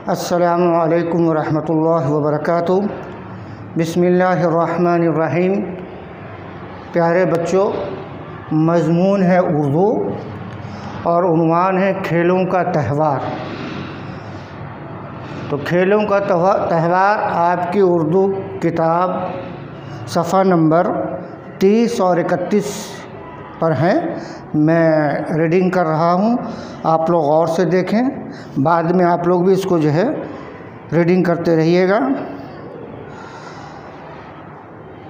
السلام علیکم ورحمۃ اللہ وبرکاتہ۔ بسم اللہ الرحمن الرحیم۔ پیارے بچوں، مضمون ہے اردو اور عنوان ہے کھیلوں کا تہوار۔ تو کھیلوں کا تہوار آپ کی اردو کتاب صفحہ نمبر 30 اور 31 پر ہیں۔ میں ریڈنگ کر رہا ہوں، آپ لوگ غور سے دیکھیں، بعد میں آپ لوگ بھی اس کو ریڈنگ کرتے رہیے گا۔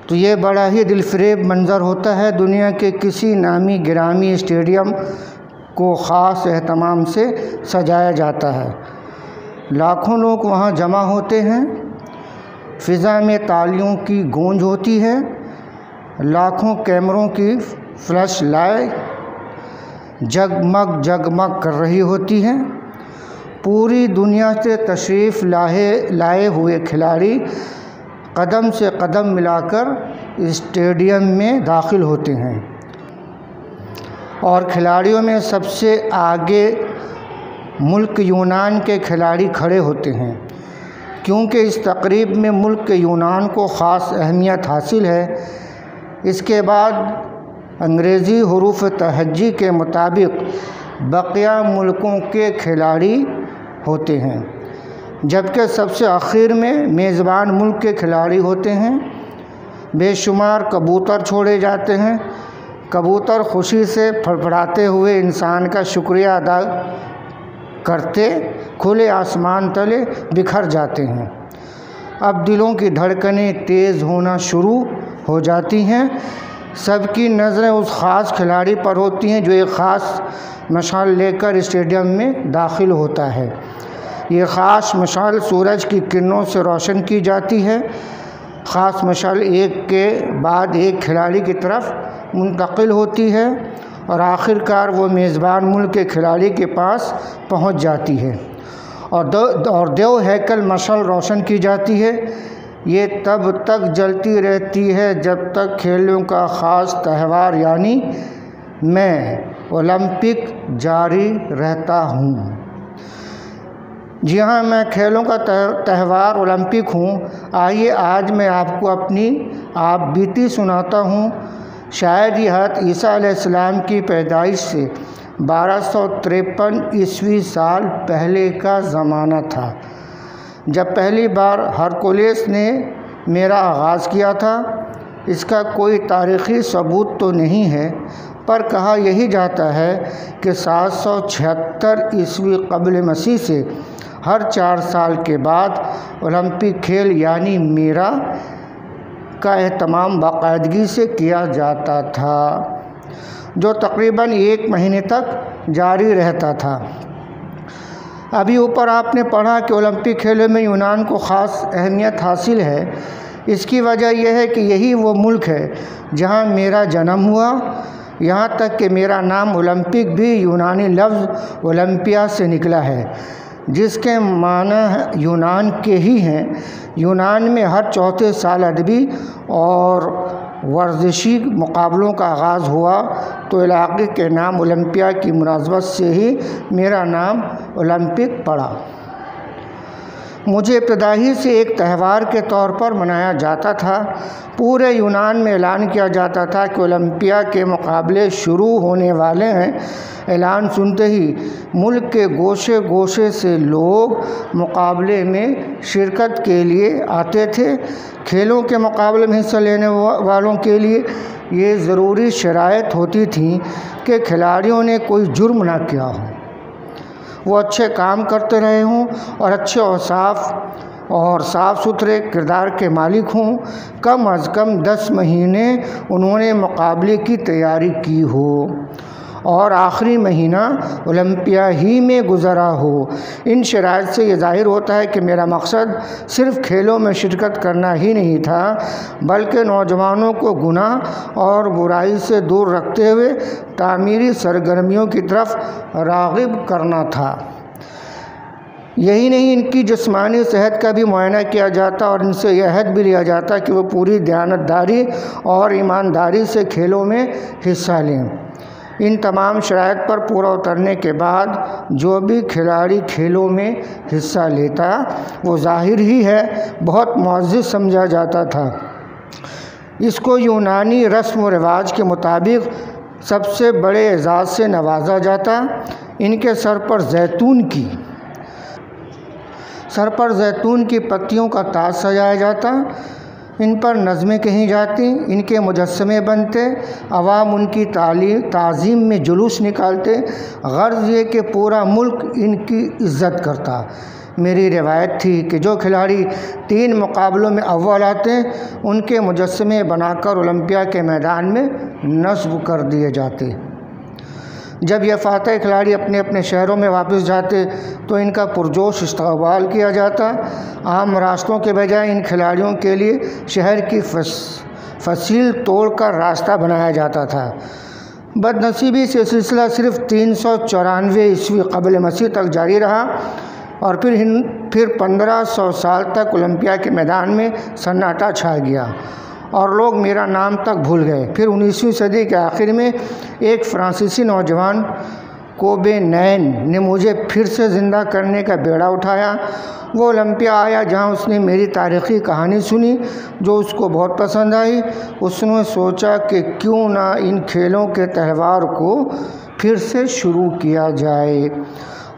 تو یہ بڑا ہی دل فریب منظر ہوتا ہے۔ دنیا کے کسی نامی گرامی اسٹیڈیم کو خاص اہتمام سے سجایا جاتا ہے، لاکھوں لوگ وہاں جمع ہوتے ہیں، فضا میں تالیوں کی گونج ہوتی ہے، لاکھوں کیمروں کی فلیش لائٹ جگمگ کر رہی ہوتی ہیں۔ پوری دنیا سے تشریف لائے ہوئے کھلاڑی قدم سے قدم ملا کر اسٹیڈیم میں داخل ہوتے ہیں، اور کھلاڑیوں میں سب سے آگے ملک یونان کے کھلاڑی کھڑے ہوتے ہیں، کیونکہ اس تقریب میں ملک یونان کو خاص اہمیت حاصل ہے۔ اس کے بعد انگریزی حروف تہجی کے مطابق بقیہ ملکوں کے کھلاڑی ہوتے ہیں، جبکہ سب سے آخر میں میزبان ملک کے کھلاڑی ہوتے ہیں۔ بے شمار کبوتر چھوڑے جاتے ہیں۔ کبوتر خوشی سے پھڑپھڑاتے ہوئے انسان کا شکریہ ادا کرتے کھلے آسمان تلے بکھر جاتے ہیں۔ اب دلوں کی دھڑکنیں تیز ہونا شروع ہو جاتی ہیں۔ سب کی نظریں اس خاص کھلاڑی پر ہوتی ہیں جو ایک خاص مشعل لے کر اسٹیڈیم میں داخل ہوتا ہے۔ یہ خاص مشعل سورج کی کرنوں سے روشن کی جاتی ہے۔ خاص مشعل ایک کے بعد ایک کھلاڑی کی طرف منتقل ہوتی ہے اور آخر کار وہ میزبان ملک کے کھلاڑی کے پاس پہنچ جاتی ہے اور دیو ہیکل مشعل روشن کی جاتی ہے۔ یہ تب تک جلتی رہتی ہے جب تک کھیلوں کا خاص تہوار یعنی میں اولمپک جاری رہتا ہوں۔ جی ہاں، میں کھیلوں کا تہوار اولمپک ہوں۔ آئیے آج میں آپ کو اپنی آپ بیتی سناتا ہوں۔ شاید یہ حد عیسیٰ علیہ السلام کی پیدائش سے 1253 عیسوی سال پہلے کا زمانہ تھا، جب پہلی بار ہرکولیس نے میرا آغاز کیا تھا۔ اس کا کوئی تاریخی ثبوت تو نہیں ہے، پر کہا یہی جاتا ہے کہ 776 عیسوی قبل مسیح سے ہر 4 سال کے بعد اولمپک کھیل یعنی میرا کا اہتمام باقاعدگی سے کیا جاتا تھا، جو تقریباً 1 مہینے تک جاری رہتا تھا۔ ابھی اوپر آپ نے پڑھا کہ اولمپک کھیلوں میں یونان کو خاص اہمیت حاصل ہے۔ اس کی وجہ یہ ہے کہ یہی وہ ملک ہے جہاں میرا جنم ہوا۔ یہاں تک کہ میرا نام اولمپک بھی یونانی لفظ اولمپیا سے نکلا ہے، جس کے معنی یونان کے ہی ہیں۔ یونان میں ہر 4 سال ادبی اور ورزشی مقابلوں کا آغاز ہوا، تو علاقے کے نام اولمپیا کی مناسبت سے ہی میرا نام اولمپک پڑا۔ مجھے ابتدائی سے ایک تہوار کے طور پر منایا جاتا تھا۔ پورے یونان میں اعلان کیا جاتا تھا کہ اولمپیا کے مقابلے شروع ہونے والے ہیں۔ اعلان سنتے ہی ملک کے گوشے گوشے سے لوگ مقابلے میں شرکت کے لیے آتے تھے۔ کھیلوں کے مقابلے میں حصہ لینے والوں کے لیے یہ ضروری شرائط ہوتی تھیں کہ کھلاڑیوں نے کوئی جرم نہ کیا ہو، وہ اچھے کام کرتے رہے ہوں اور اچھے اور صاف ستھرے کردار کے مالک ہوں۔ کم از کم 10 مہینے انہوں نے مقابلے کی تیاری کی ہو اور آخری مہینہ اولمپیا ہی میں گزرا ہو۔ ان شرائط سے یہ ظاہر ہوتا ہے کہ میرا مقصد صرف کھیلوں میں شرکت کرنا ہی نہیں تھا، بلکہ نوجوانوں کو گناہ اور برائی سے دور رکھتے ہوئے تعمیری سرگرمیوں کی طرف راغب کرنا تھا۔ یہی نہیں، ان کی جسمانی صحت کا بھی معائنہ کیا جاتا اور ان سے یہ عہد بھی لیا جاتا کہ وہ پوری دیانتداری اور ایمانداری سے کھیلوں میں حصہ لیں۔ ان تمام شرائط پر پورا اترنے کے بعد جو بھی کھلاڑی کھیلوں میں حصہ لیتا وہ ظاہر ہی ہے بہت معزز سمجھا جاتا تھا۔ اس کو یونانی رسم و رواج کے مطابق سب سے بڑے اعزاز سے نوازا جاتا۔ ان کے سر پر زیتون کی پتیوں کا تاج سجایا جاتا، ان پر نظمیں کہی جاتی، ان کے مجسمے بنتے، عوام ان کی تعظیم میں جلوس نکالتے، غرض یہ کہ پورا ملک ان کی عزت کرتا۔ میری روایت تھی کہ جو کھلاڑی 3 مقابلوں میں اول آتے ان کے مجسمے بنا کر اولمپیا کے میدان میں نصب کر دیے جاتے۔ جب یہ فاتح کھلاڑی اپنے اپنے شہروں میں واپس جاتے تو ان کا پرجوش استقبال کیا جاتا۔ عام راستوں کے بجائے ان کھلاڑیوں کے لیے شہر کی فصیل توڑ کر راستہ بنایا جاتا تھا۔ بدنصیبی سے سلسلہ صرف 394 عیسوی قبل مسیح تک جاری رہا اور پھر 1500 سال تک اولمپیا کے میدان میں سناٹا چھا گیا اور لوگ میرا نام تک بھول گئے۔ پھر 19ویں صدی کے آخر میں ایک فرانسیسی نوجوان کوبے نین نے مجھے پھر سے زندہ کرنے کا بیڑا اٹھایا۔ وہ اولمپیا آیا جہاں اس نے میری تاریخی کہانی سنی جو اس کو بہت پسند آئی۔ اس نے سوچا کہ کیوں نہ ان کھیلوں کے تہوار کو پھر سے شروع کیا جائے۔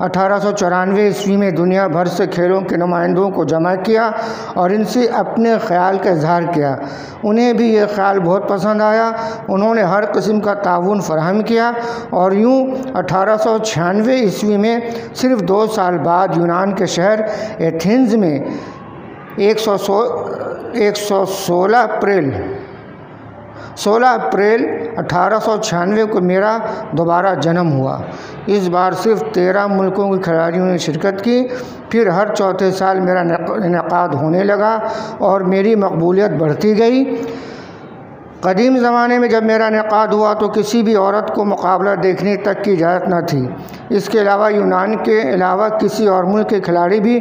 1894 عیسوی میں دنیا بھر سے کھیلوں کے نمائندوں کو جمع کیا اور ان سے اپنے خیال کا اظہار کیا۔ انہیں بھی یہ خیال بہت پسند آیا۔ انہوں نے ہر قسم کا تعاون فراہم کیا اور یوں 1896 عیسوی میں صرف 2 سال بعد یونان کے شہر ایتھنز میں 16 اپریل 1896 کو میرا دوبارہ جنم ہوا۔ اس بار صرف 13 ملکوں کے کھلاڑیوں نے شرکت کی۔ پھر ہر چوتھے سال میرا انعقاد ہونے لگا اور میری مقبولیت بڑھتی گئی۔ قدیم زمانے میں جب میرا انعقاد ہوا تو کسی بھی عورت کو مقابلہ دیکھنے تک کی اجازت نہ تھی۔ اس کے علاوہ یونان کے علاوہ کسی اور ملک کے کھلاڑی بھی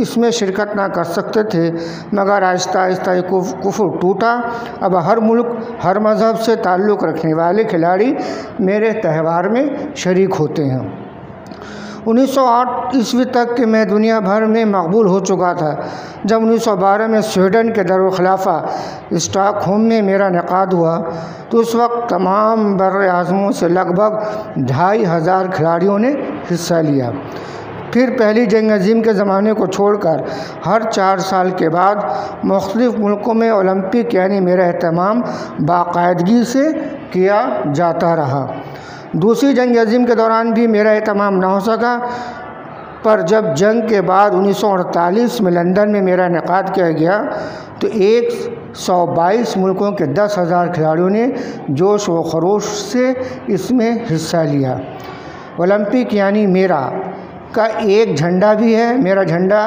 اس میں شرکت نہ کر سکتے تھے، مگر آہستہ آہستہ یہ کفر ٹوٹا۔ اب ہر ملک، ہر مذہب سے تعلق رکھنے والے کھلاڑی میرے تہوار میں شریک ہوتے ہیں۔ 1908 عیسوی تک کہ میں دنیا بھر میں مقبول ہو چکا تھا۔ جب 1912 میں سویڈن کے دارالخلافہ اسٹاک ہوم میں میرا انعقاد ہوا تو اس وقت تمام بر اعظموں سے لگ بھگ 2500 کھلاڑیوں نے حصہ لیا۔ پھر پہلی جنگ عظیم کے زمانے کو چھوڑ کر ہر 4 سال کے بعد مختلف ملکوں میں اولمپک یعنی میرا اہتمام باقاعدگی سے کیا جاتا رہا۔ دوسری جنگ عظیم کے دوران بھی میرا اہتمام نہ ہو سکا، پر جب جنگ کے بعد 1948 میں لندن میں میرا انعقاد کیا گیا تو 122 ملکوں کے 10,000 کھلاڑیوں نے جوش و خروش سے اس میں حصہ لیا۔ اولمپک یعنی میرا کا ایک جھنڈا بھی ہے۔ میرا جھنڈا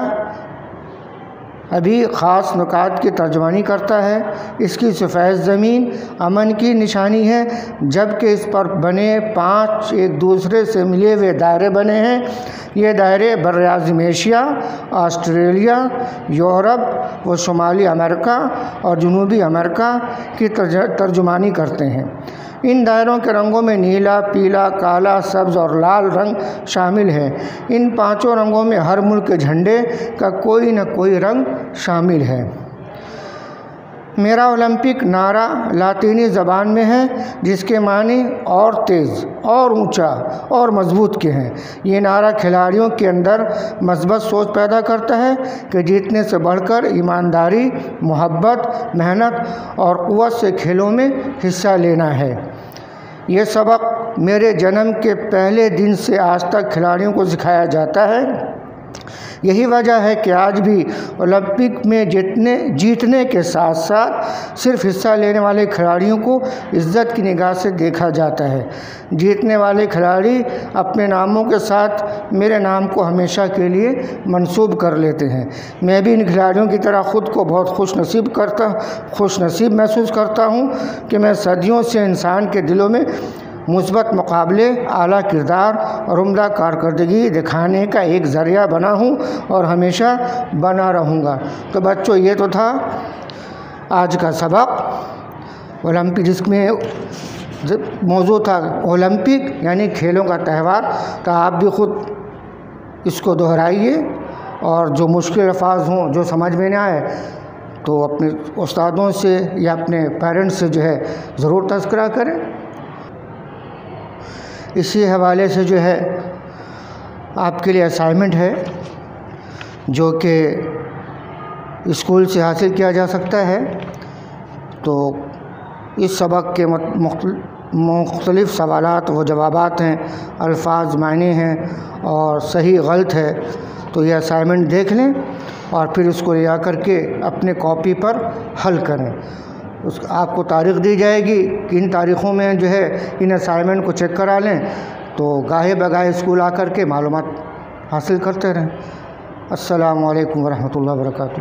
ابھی خاص نکات کی ترجمانی کرتا ہے۔ اس کی سفید زمین امن کی نشانی ہے، جبکہ اس پر بنے 5 ایک دوسرے سے ملے ہوئے دائرے بنے ہیں۔ یہ دائرے براعظم ایشیا، آسٹریلیا، یورپ و شمالی امریکہ اور جنوبی امریکہ کی ترجمانی کرتے ہیں۔ ان دائروں کے رنگوں میں نیلا، پیلا، کالا، سبز اور لال رنگ شامل ہیں۔ ان 5 رنگوں میں ہر ملک کے جھنڈے کا کوئی نہ کوئی رنگ شامل ہے۔ میرا اولمپک نعرہ لاطینی زبان میں ہے، جس کے معنی اور تیز، اور اونچا اور مضبوط کے ہیں۔ یہ نعرہ کھلاڑیوں کے اندر مثبت سوچ پیدا کرتا ہے کہ جیتنے سے بڑھ کر ایمانداری، محبت، محنت اور قوت سے کھیلوں میں حصہ لینا ہے۔ یہ سبق میرے جنم کے پہلے دن سے آج تک کھلاڑیوں کو سکھایا جاتا ہے۔ یہی وجہ ہے کہ آج بھی اولمپک میں جیتنے کے ساتھ ساتھ صرف حصہ لینے والے کھلاڑیوں کو عزت کی نگاہ سے دیکھا جاتا ہے۔ جیتنے والے کھلاڑی اپنے ناموں کے ساتھ میرے نام کو ہمیشہ کے لیے منسوب کر لیتے ہیں۔ میں بھی ان کھلاڑیوں کی طرح خود کو بہت خوش نصیب محسوس کرتا ہوں کہ میں صدیوں سے انسان کے دلوں میں مثبت مقابلے، اعلیٰ کردار اور عمدہ کارکردگی دکھانے کا ایک ذریعہ بنا ہوں اور ہمیشہ بنا رہوں گا۔ تو بچوں، یہ تو تھا آج کا سبق اولمپک، جس میں موضوع تھا اولمپک یعنی کھیلوں کا تہوار، تو آپ بھی خود اس کو دہرائیے، اور جو مشکل الفاظ ہوں جو سمجھ میں نہ آئے تو اپنے استادوں سے یا اپنے پیرنٹس سے جو ہے ضرور تذکرہ کریں۔ اسی حوالے سے جو ہے آپ کے لیے اسائنمنٹ ہے جو کہ اسکول سے حاصل کیا جا سکتا ہے۔ تو اس سبق کے مختلف سوالات و جوابات ہیں، الفاظ معنی ہیں اور صحیح غلط ہے، تو یہ اسائنمنٹ دیکھ لیں اور پھر اس کو لے جا کر کے اپنے کاپی پر حل کریں۔ آپ کو تاریخ دی جائے گی کہ ان تاریخوں میں جو ہے ان اسائنمنٹ کو چیک کرا لیں، تو گاہے بگاہے اسکول آ کر کے معلومات حاصل کرتے رہیں۔ السلام علیکم ورحمۃ اللہ وبرکاتہ۔